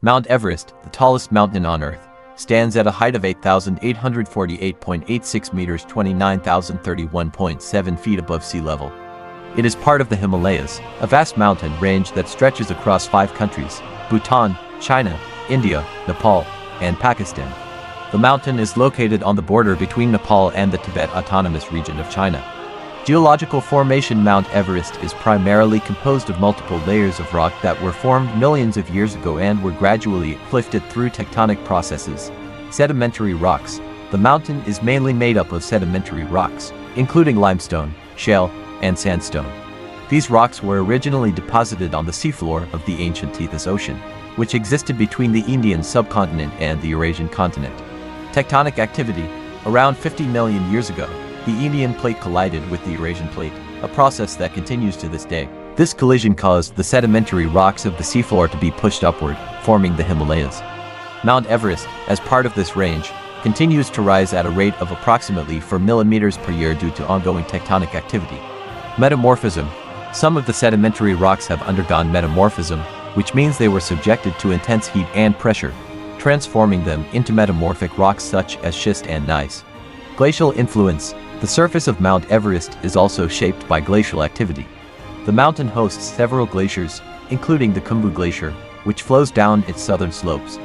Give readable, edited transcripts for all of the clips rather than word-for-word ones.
Mount Everest, the tallest mountain on Earth, stands at a height of 8,848.86 meters, 29,031.7 feet above sea level. It is part of the Himalayas, a vast mountain range that stretches across 5 countries: Bhutan, China, India, Nepal, and Pakistan. The mountain is located on the border between Nepal and the Tibet Autonomous Region of China. Geological formation: Mount Everest is primarily composed of multiple layers of rock that were formed millions of years ago and were gradually lifted through tectonic processes. Sedimentary rocks. The mountain is mainly made up of sedimentary rocks, including limestone, shale, and sandstone. These rocks were originally deposited on the seafloor of the ancient Tethys Ocean, which existed between the Indian subcontinent and the Eurasian continent. Tectonic activity. Around 50 million years ago, the Indian plate collided with the Eurasian plate, a process that continues to this day. This collision caused the sedimentary rocks of the seafloor to be pushed upward, forming the Himalayas. Mount Everest, as part of this range, continues to rise at a rate of approximately 4 millimeters per year due to ongoing tectonic activity. Metamorphism. Some of the sedimentary rocks have undergone metamorphism, which means they were subjected to intense heat and pressure, transforming them into metamorphic rocks such as schist and gneiss. Glacial influence. The surface of Mount Everest is also shaped by glacial activity. The mountain hosts several glaciers, including the Khumbu Glacier, which flows down its southern slopes.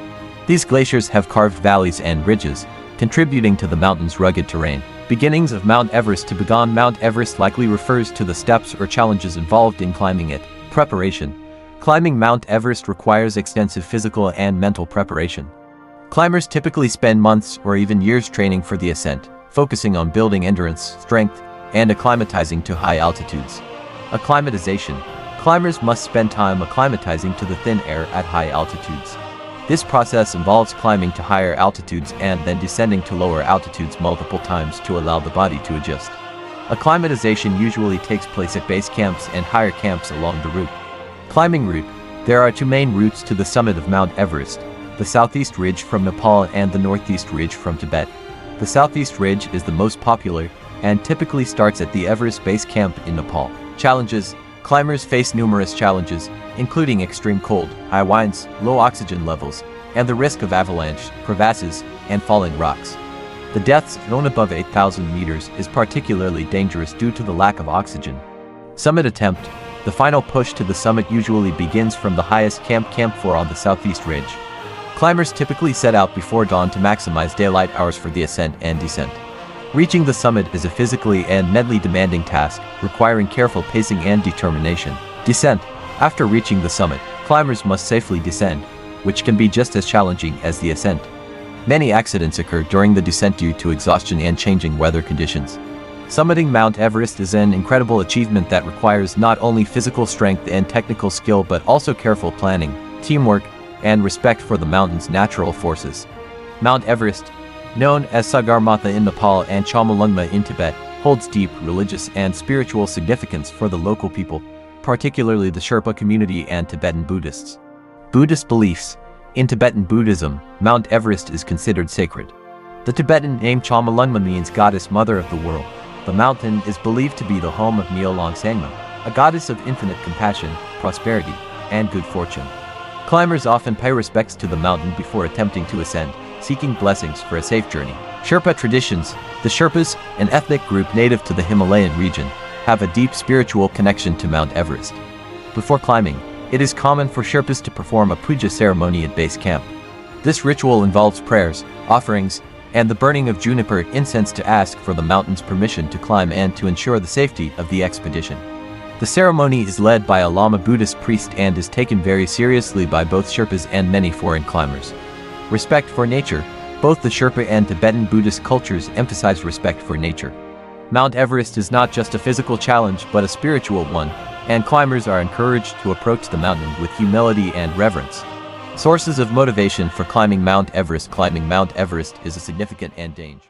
These glaciers have carved valleys and ridges, contributing to the mountain's rugged terrain. Beginnings of Mount Everest. To begin Mount Everest likely refers to the steps or challenges involved in climbing it. Preparation. Climbing Mount Everest requires extensive physical and mental preparation. Climbers typically spend months or even years training for the ascent, focusing on building endurance, strength, and acclimatizing to high altitudes. Acclimatization. Climbers must spend time acclimatizing to the thin air at high altitudes. This process involves climbing to higher altitudes and then descending to lower altitudes multiple times to allow the body to adjust. Acclimatization usually takes place at base camps and higher camps along the route. Climbing route. There are 2 main routes to the summit of Mount Everest: the Southeast Ridge from Nepal and the Northeast Ridge from Tibet. The Southeast Ridge is the most popular and typically starts at the Everest Base Camp in Nepal. Challenges. Climbers face numerous challenges, including extreme cold, high winds, low oxygen levels, and the risk of avalanche, crevasses, and falling rocks. The depth zone above 8,000 meters is particularly dangerous due to the lack of oxygen. Summit attempt. The final push to the summit usually begins from the highest Camp 4 on the Southeast Ridge. Climbers typically set out before dawn to maximize daylight hours for the ascent and descent. Reaching the summit is a physically and mentally demanding task, requiring careful pacing and determination. Descent. After reaching the summit, climbers must safely descend, which can be just as challenging as the ascent. Many accidents occur during the descent due to exhaustion and changing weather conditions. Summiting Mount Everest is an incredible achievement that requires not only physical strength and technical skill but also careful planning, teamwork, and respect for the mountain's natural forces. Mount Everest, known as Sagarmatha in Nepal and Chomolungma in Tibet, holds deep religious and spiritual significance for the local people, particularly the Sherpa community and Tibetan Buddhists. Buddhist beliefs. In Tibetan Buddhism, Mount Everest is considered sacred. The Tibetan name Chomolungma means Goddess Mother of the World. The mountain is believed to be the home of Myeolong Sangma, a goddess of infinite compassion, prosperity, and good fortune. Climbers often pay respects to the mountain before attempting to ascend, seeking blessings for a safe journey. Sherpa traditions. The Sherpas, an ethnic group native to the Himalayan region, have a deep spiritual connection to Mount Everest. Before climbing, it is common for Sherpas to perform a puja ceremony at base camp. This ritual involves prayers, offerings, and the burning of juniper incense to ask for the mountain's permission to climb and to ensure the safety of the expedition. The ceremony is led by a Lama Buddhist priest and is taken very seriously by both Sherpas and many foreign climbers. Respect for nature. Both the Sherpa and Tibetan Buddhist cultures emphasize respect for nature. Mount Everest is not just a physical challenge but a spiritual one, and climbers are encouraged to approach the mountain with humility and reverence. Sources of motivation for climbing Mount Everest. Climbing Mount Everest is a significant and dangerous